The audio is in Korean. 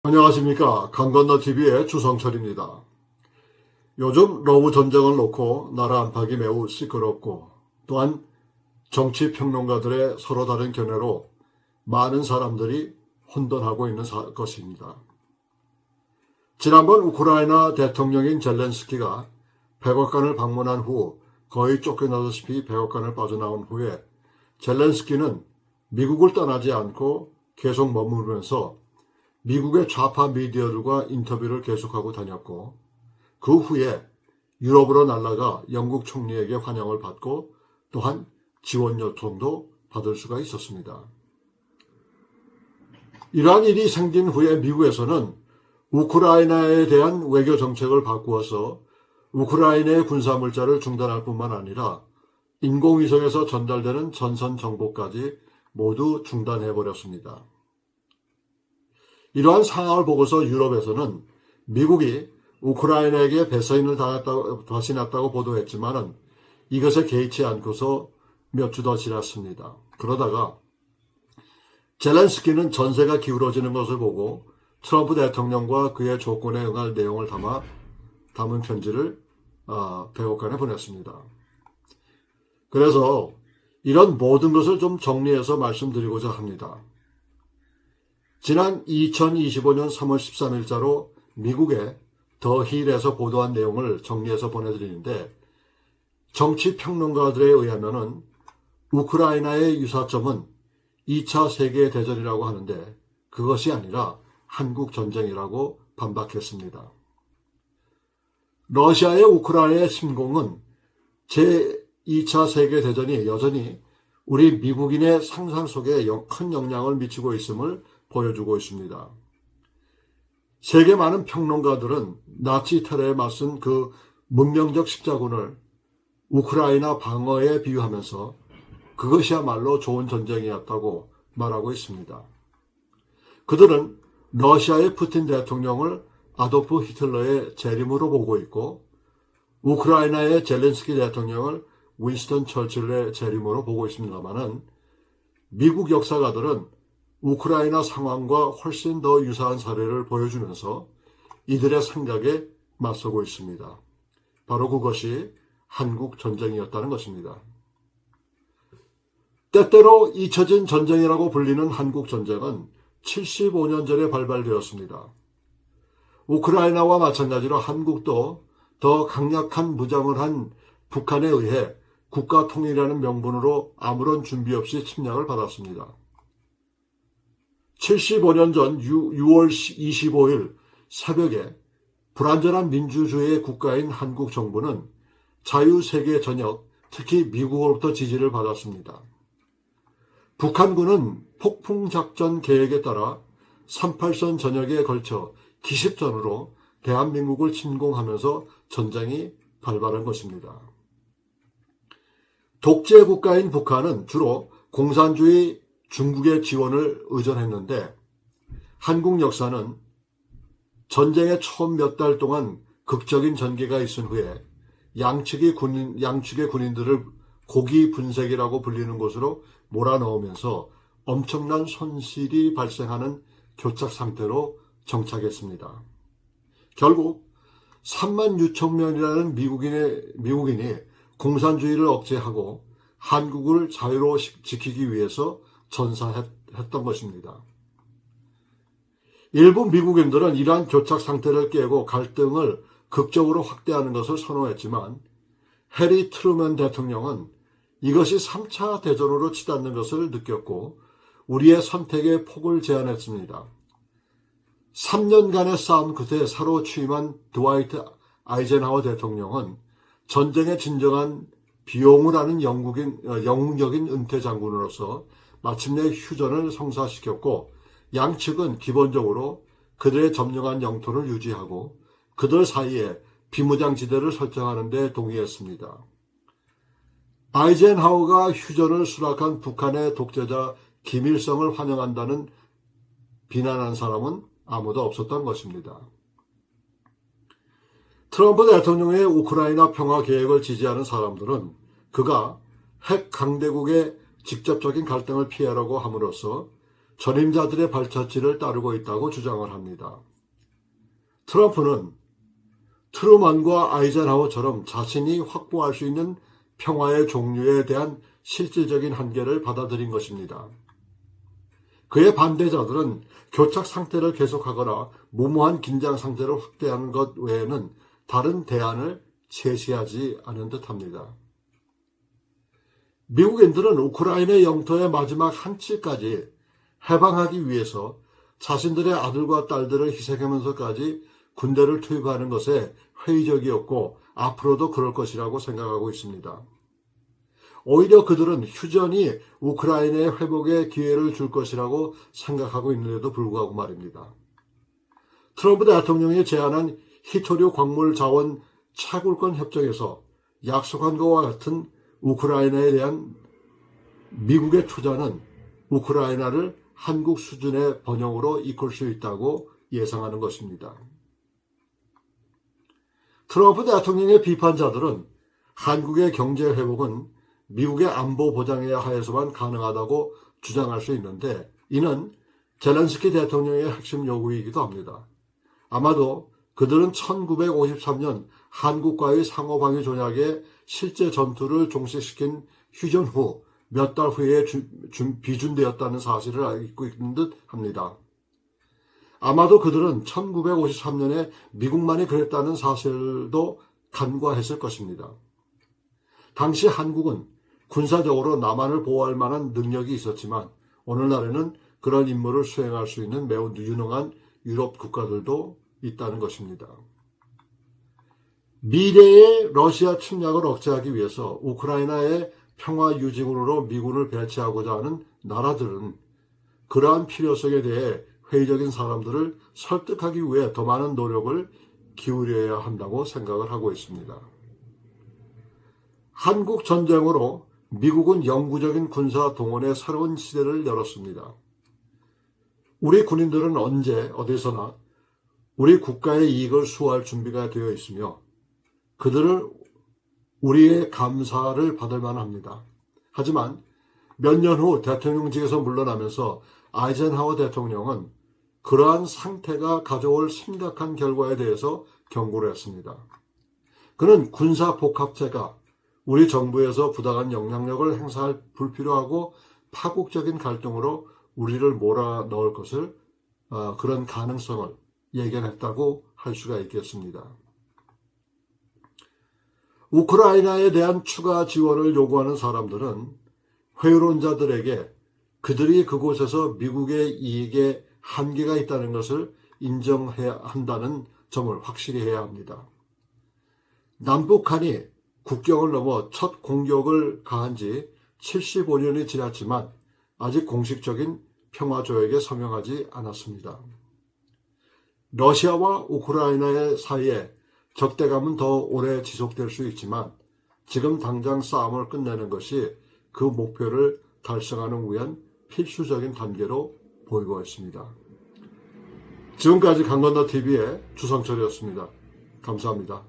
안녕하십니까. 강건너TV의 주성철입니다. 요즘 러브 전쟁을 놓고 나라 안팎이 매우 시끄럽고 또한 정치 평론가들의 서로 다른 견해로 많은 사람들이 혼돈하고 있는 것입니다. 지난번 우크라이나 대통령인 젤렌스키가 백악관을 방문한 후 거의 쫓겨나다시피 백악관을 빠져나온 후에 젤렌스키는 미국을 떠나지 않고 계속 머무르면서 미국의 좌파 미디어들과 인터뷰를 계속하고 다녔고 그 후에 유럽으로 날아가 영국 총리에게 환영을 받고 또한 지원 요청도 받을 수가 있었습니다. 이러한 일이 생긴 후에 미국에서는 우크라이나에 대한 외교 정책을 바꾸어서 우크라이나의 군사물자를 중단할 뿐만 아니라 인공위성에서 전달되는 전선 정보까지 모두 중단해버렸습니다. 이러한 상황을 보고서 유럽에서는 미국이 우크라이나에게 배서인을 다시 났다고 보도했지만 이것에 개의치 않고서 몇 주 더 지났습니다. 그러다가 젤렌스키는 전세가 기울어지는 것을 보고 트럼프 대통령과 그의 조건에 응할 내용을 담은 편지를 백악관에 보냈습니다. 그래서 이런 모든 것을 좀 정리해서 말씀드리고자 합니다. 지난 2025년 3월 13일자로 미국의 더 힐에서 보도한 내용을 정리해서 보내드리는데 정치 평론가들에 의하면 우크라이나의 유사점은 2차 세계대전이라고 하는데 그것이 아니라 한국전쟁이라고 반박했습니다. 러시아의 우크라이나의 침공은 제2차 세계대전이 여전히 우리 미국인의 상상 속에 큰 영향을 미치고 있음을 보여주고 있습니다. 세계 많은 평론가들은 나치 테러에 맞선 그 문명적 십자군을 우크라이나 방어에 비유하면서 그것이야말로 좋은 전쟁이었다고 말하고 있습니다. 그들은 러시아의 푸틴 대통령을 아도프 히틀러의 재림으로 보고 있고 우크라이나의 젤렌스키 대통령을 윈스턴 처칠의 재림으로 보고 있습니다만 미국 역사가들은 우크라이나 상황과 훨씬 더 유사한 사례를 보여주면서 이들의 생각에 맞서고 있습니다. 바로 그것이 한국 전쟁이었다는 것입니다. 때때로 잊혀진 전쟁이라고 불리는 한국 전쟁은 75년 전에 발발되었습니다. 우크라이나와 마찬가지로 한국도 더 강력한 무장을 한 북한에 의해 국가 통일이라는 명분으로 아무런 준비 없이 침략을 받았습니다. 75년 전 6월 25일 새벽에 불완전한 민주주의의 국가인 한국 정부는 자유세계 전역, 특히 미국으로부터 지지를 받았습니다. 북한군은 폭풍작전 계획에 따라 38선 전역에 걸쳐 기습전으로 대한민국을 침공하면서 전쟁이 발발한 것입니다. 독재 국가인 북한은 주로 공산주의 중국의 지원을 의존했는데 한국 역사는 전쟁의 처음 몇 달 동안 극적인 전개가 있은 후에 양측의 군인들을 고기 분색이라고 불리는 곳으로 몰아넣으면서 엄청난 손실이 발생하는 교착 상태로 정착했습니다. 결국 3만 6천 명이라는 미국인이 공산주의를 억제하고 한국을 자유로 지키기 위해서 전사했던 것입니다. 일부 미국인들은 이러한 교착 상태를 깨고 갈등을 극적으로 확대하는 것을 선호했지만 해리 트루먼 대통령은 이것이 3차 대전으로 치닫는 것을 느꼈고 우리의 선택의 폭을 제한했습니다. 3년간의 싸움 끝에 새로 취임한 드와이트 아이젠하워 대통령은 전쟁의 진정한 비용을 아는 영웅적인 은퇴 장군으로서 마침내 휴전을 성사시켰고 양측은 기본적으로 그들의 점령한 영토를 유지하고 그들 사이에 비무장지대를 설정하는 데 동의했습니다. 아이젠하워가 휴전을 수락한 북한의 독재자 김일성을 환영한다는 비난한 사람은 아무도 없었던 것입니다. 트럼프 대통령의 우크라이나 평화 계획을 지지하는 사람들은 그가 핵 강대국의 직접적인 갈등을 피하려고 함으로써 전임자들의 발자취를 따르고 있다고 주장을 합니다. 트럼프는 트루먼과 아이젠하워처럼 자신이 확보할 수 있는 평화의 종류에 대한 실질적인 한계를 받아들인 것입니다. 그의 반대자들은 교착 상태를 계속하거나 무모한 긴장 상태를 확대하는 것 외에는 다른 대안을 제시하지 않은 듯합니다. 미국인들은 우크라이나 영토의 마지막 한 치까지 해방하기 위해서 자신들의 아들과 딸들을 희생하면서까지 군대를 투입하는 것에 회의적이었고 앞으로도 그럴 것이라고 생각하고 있습니다. 오히려 그들은 휴전이 우크라이나의 회복에 기회를 줄 것이라고 생각하고 있는데도 불구하고 말입니다. 트럼프 대통령이 제안한 히토류 광물 자원 채굴권 협정에서 약속한 것과 같은 우크라이나에 대한 미국의 투자는 우크라이나를 한국 수준의 번영으로 이끌 수 있다고 예상하는 것입니다. 트럼프 대통령의 비판자들은 한국의 경제 회복은 미국의 안보 보장에 하에서만 가능하다고 주장할 수 있는데 이는 젤렌스키 대통령의 핵심 요구이기도 합니다. 아마도 그들은 1953년 한국과의 상호방위 조약의 실제 전투를 종식시킨 휴전 후 몇 달 후에 비준되었다는 사실을 알고 있는 듯 합니다. 아마도 그들은 1953년에 미국만이 그랬다는 사실도 간과했을 것입니다. 당시 한국은 군사적으로 남한을 보호할 만한 능력이 있었지만 오늘날에는 그런 임무를 수행할 수 있는 매우 유능한 유럽 국가들도 있다는 것입니다. 미래의 러시아 침략을 억제하기 위해서 우크라이나의 평화 유지군으로 미군을 배치하고자 하는 나라들은 그러한 필요성에 대해 회의적인 사람들을 설득하기 위해 더 많은 노력을 기울여야 한다고 생각을 하고 있습니다. 한국 전쟁으로 미국은 영구적인 군사 동원의 새로운 시대를 열었습니다. 우리 군인들은 언제 어디서나 우리 국가의 이익을 수호할 준비가 되어 있으며 그들을 우리의 감사를 받을 만합니다. 하지만 몇 년 후 대통령직에서 물러나면서 아이젠하워 대통령은 그러한 상태가 가져올 심각한 결과에 대해서 경고를 했습니다. 그는 군사복합체가 우리 정부에서 부당한 영향력을 행사할 불필요하고 파국적인 갈등으로 우리를 몰아넣을 것을 그런 가능성을 예견했다고 할 수가 있겠습니다. 우크라이나에 대한 추가 지원을 요구하는 사람들은 회유론자들에게 그들이 그곳에서 미국의 이익에 한계가 있다는 것을 인정해야 한다는 점을 확실히 해야 합니다. 남북한이 국경을 넘어 첫 공격을 가한 지 75년이 지났지만 아직 공식적인 평화조약에 서명하지 않았습니다. 러시아와 우크라이나의 사이에 적대감은 더 오래 지속될 수 있지만 지금 당장 싸움을 끝내는 것이 그 목표를 달성하는 위한 필수적인 단계로 보이고 있습니다. 지금까지 강건너TV의 주성철이었습니다. 감사합니다.